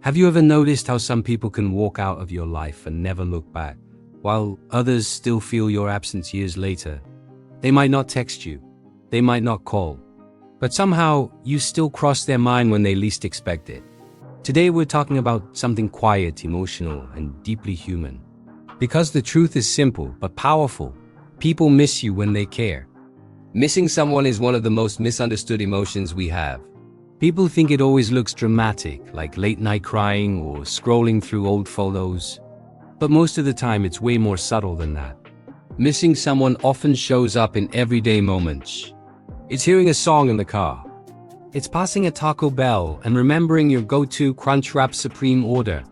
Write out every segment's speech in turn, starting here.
Have you ever noticed how some people can walk out of your life and never look back, while others still feel your absence years later? They might not text you, they might not call, but somehow you still cross their mind when they least expect it. Today we're talking about something quiet, emotional, and deeply human. Because the truth is simple but powerful, people miss you when they care. Missing someone is one of the most misunderstood emotions we have. People think it always looks dramatic, like late night crying or scrolling through old photos. But most of the time it's way more subtle than that. Missing someone often shows up in everyday moments. It's hearing a song in the car. It's passing a Taco Bell and remembering your go-to Crunchwrap Supreme order.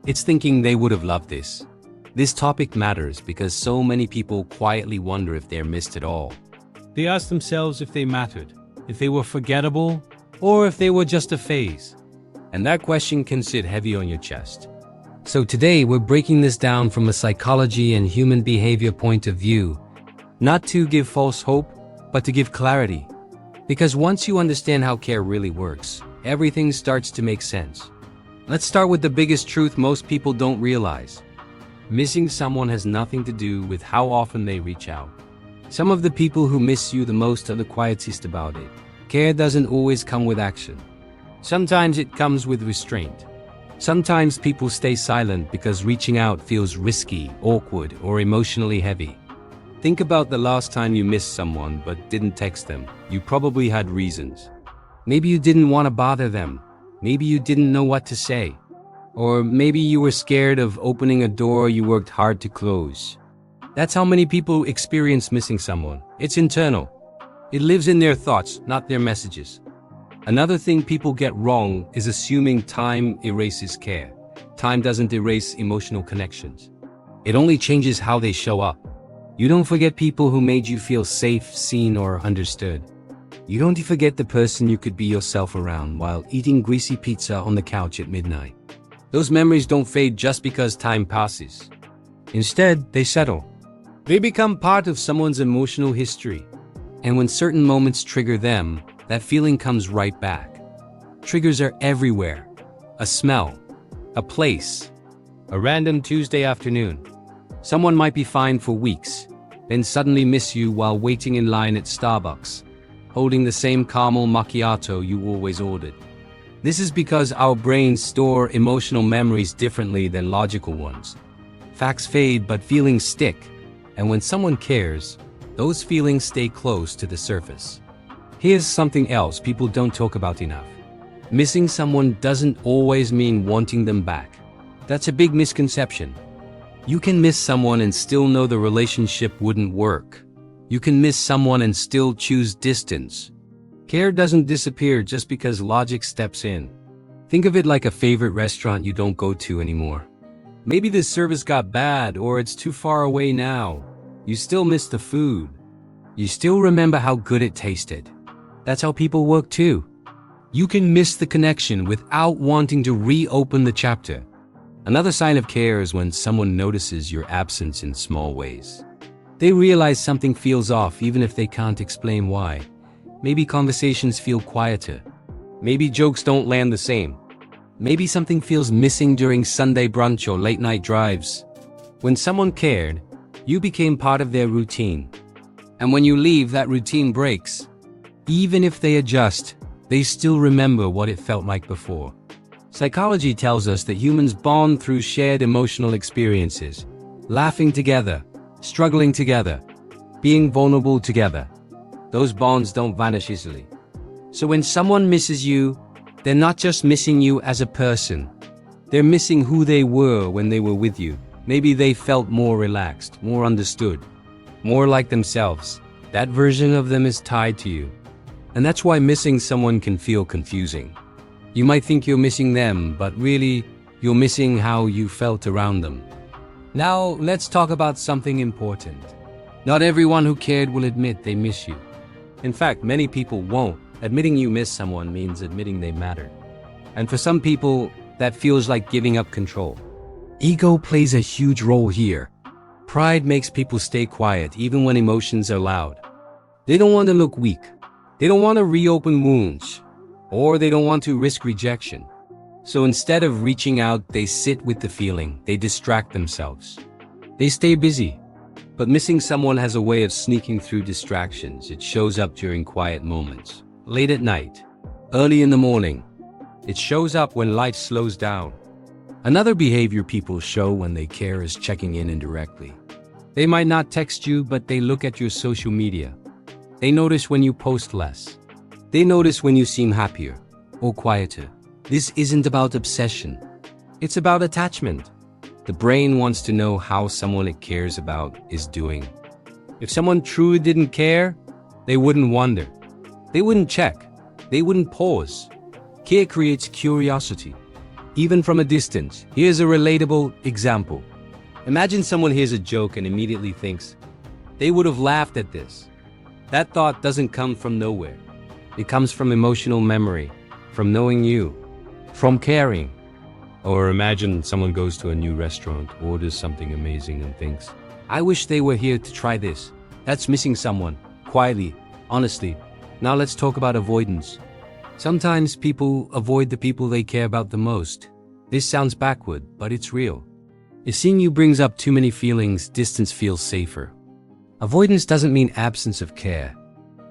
It's thinking they would have loved this. This topic matters because so many people quietly wonder if they're missed at all. They ask themselves if they mattered, if they were forgettable, or if they were just a phase. And that question can sit heavy on your chest. So today we're breaking this down from a psychology and human behavior point of view, not to give false hope, but to give clarity. Because once you understand how care really works, everything starts to make sense. Let's start with the biggest truth most people don't realize. Missing someone has nothing to do with how often they reach out. Some of the people who miss you the most are the quietest about it. Care doesn't always come with action. Sometimes it comes with restraint. Sometimes people stay silent because reaching out feels risky, awkward, or emotionally heavy. Think about the last time you missed someone but didn't text them. You probably had reasons. Maybe you didn't want to bother them. Maybe you didn't know what to say. Or maybe you were scared of opening a door you worked hard to close. That's how many people experience missing someone. It's internal. It lives in their thoughts, not their messages. Another thing people get wrong is assuming time erases care. Time doesn't erase emotional connections. It only changes how they show up. You don't forget people who made you feel safe, seen, or understood. You don't forget the person you could be yourself around while eating greasy pizza on the couch at midnight. Those memories don't fade just because time passes. Instead, they settle. They become part of someone's emotional history. And when certain moments trigger them, that feeling comes right back. Triggers are everywhere. A smell, a place, a random Tuesday afternoon. Someone might be fine for weeks, then suddenly miss you while waiting in line at Starbucks, holding the same caramel macchiato you always ordered. This is because our brains store emotional memories differently than logical ones. Facts fade, but feelings stick. And when someone cares, those feelings stay close to the surface. Here's something else people don't talk about enough. Missing someone doesn't always mean wanting them back. That's a big misconception. You can miss someone and still know the relationship wouldn't work. You can miss someone and still choose distance. Care doesn't disappear just because logic steps in. Think of it like a favorite restaurant you don't go to anymore. Maybe the service got bad or it's too far away now. You still miss the food. You still remember how good it tasted. That's how people work too. You can miss the connection without wanting to reopen the chapter. Another sign of care is when someone notices your absence in small ways. They realize something feels off even if they can't explain why. Maybe conversations feel quieter. Maybe jokes don't land the same. Maybe something feels missing during Sunday brunch or late night drives. When someone cared, you became part of their routine. And when you leave, that routine breaks. Even if they adjust, they still remember what it felt like before. Psychology tells us that humans bond through shared emotional experiences, laughing together, struggling together, being vulnerable together. Those bonds don't vanish easily. So when someone misses you, they're not just missing you as a person. They're missing who they were when they were with you. Maybe they felt more relaxed, more understood, more like themselves. That version of them is tied to you. And that's why missing someone can feel confusing. You might think you're missing them, but really, you're missing how you felt around them. Now, let's talk about something important. Not everyone who cared will admit they miss you. In fact, many people won't. Admitting you miss someone means admitting they mattered. And for some people, that feels like giving up control. Ego plays a huge role here. Pride makes people stay quiet even when emotions are loud. They don't want to look weak. They don't want to reopen wounds. Or they don't want to risk rejection. So instead of reaching out, they sit with the feeling, they distract themselves. They stay busy. But missing someone has a way of sneaking through distractions. It shows up during quiet moments, late at night, early in the morning. It shows up when life slows down. Another behavior people show when they care is checking in indirectly. They might not text you, but they look at your social media. They notice when you post less. They notice when you seem happier or quieter. This isn't about obsession. It's about attachment. The brain wants to know how someone it cares about is doing. If someone truly didn't care, they wouldn't wonder. They wouldn't check. They wouldn't pause. Care creates curiosity, even from a distance. Here's a relatable example. Imagine someone hears a joke and immediately thinks, they would have laughed at this. That thought doesn't come from nowhere. It comes from emotional memory, from knowing you, from caring. Or imagine someone goes to a new restaurant, orders something amazing and thinks, I wish they were here to try this. That's missing someone, quietly, honestly. Now let's talk about avoidance. Sometimes people avoid the people they care about the most. This sounds backward, but it's real. If seeing you brings up too many feelings, distance feels safer. Avoidance doesn't mean absence of care.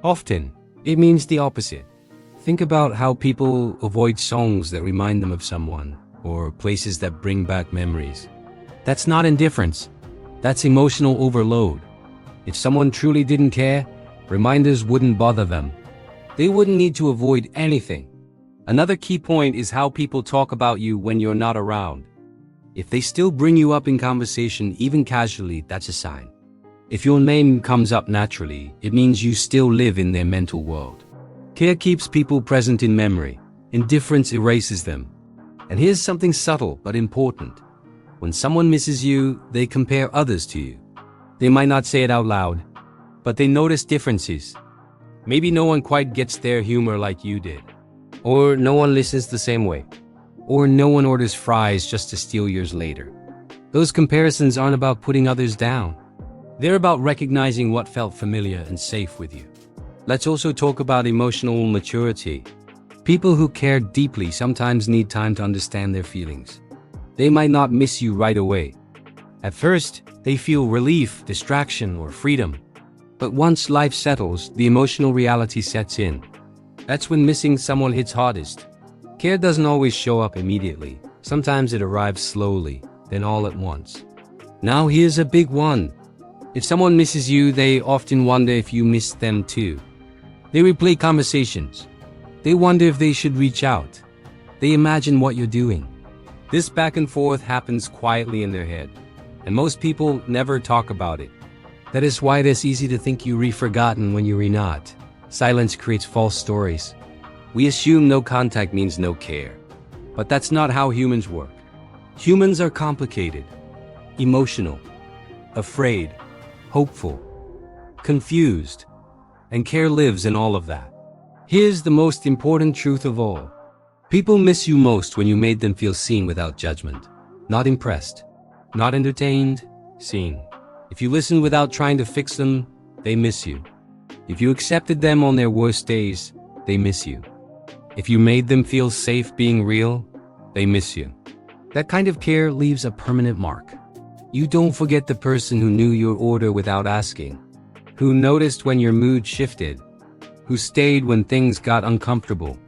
Often, it means the opposite. Think about how people avoid songs that remind them of someone, or places that bring back memories. That's not indifference. That's emotional overload. If someone truly didn't care, reminders wouldn't bother them. They wouldn't need to avoid anything. Another key point is how people talk about you when you're not around. If they still bring you up in conversation, even casually, that's a sign. If your name comes up naturally, it means you still live in their mental world. Care keeps people present in memory. Indifference erases them. And here's something subtle but important. When someone misses you, they compare others to you. They might not say it out loud, but they notice differences. Maybe no one quite gets their humor like you did. Or no one listens the same way. Or no one orders fries just to steal yours later. Those comparisons aren't about putting others down. They're about recognizing what felt familiar and safe with you. Let's also talk about emotional maturity. People who care deeply sometimes need time to understand their feelings. They might not miss you right away. At first, they feel relief, distraction, or freedom. But once life settles, the emotional reality sets in. That's when missing someone hits hardest. Care doesn't always show up immediately. Sometimes it arrives slowly, then all at once. Now here's a big one. If someone misses you, they often wonder if you miss them too. They replay conversations. They wonder if they should reach out. They imagine what you're doing. This back and forth happens quietly in their head, and most people never talk about it. That is why it is easy to think you're forgotten when you're not. Silence creates false stories. We assume no contact means no care. But that's not how humans work. Humans are complicated, emotional, afraid, hopeful, confused, and care lives in all of that. Here's the most important truth of all. People miss you most when you made them feel seen without judgment. Not impressed, not entertained, seen. If you listen without trying to fix them, they miss you. If you accepted them on their worst days, they miss you. If you made them feel safe being real, they miss you. That kind of care leaves a permanent mark. You don't forget the person who knew your order without asking, who noticed when your mood shifted, who stayed when things got uncomfortable.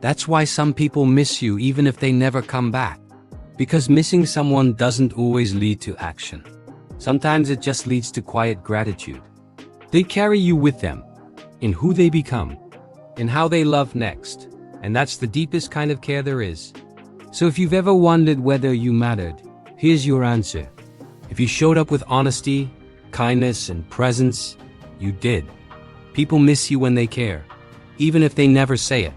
That's why some people miss you even if they never come back. Because missing someone doesn't always lead to action. Sometimes it just leads to quiet gratitude. They carry you with them, in who they become, in how they love next. And that's the deepest kind of care there is. So if you've ever wondered whether you mattered, here's your answer. If you showed up with honesty, kindness, and presence, you did. People miss you when they care, even if they never say it,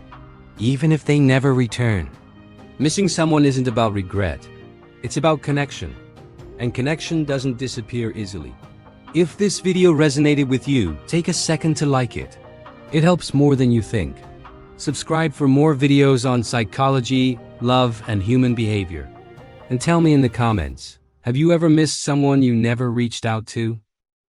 even if they never return. Missing someone isn't about regret. It's about connection. And connection doesn't disappear easily. If this video resonated with you, take a second to like it. It helps more than you think. Subscribe for more videos on psychology, love, and human behavior. And tell me in the comments, have you ever missed someone you never reached out to?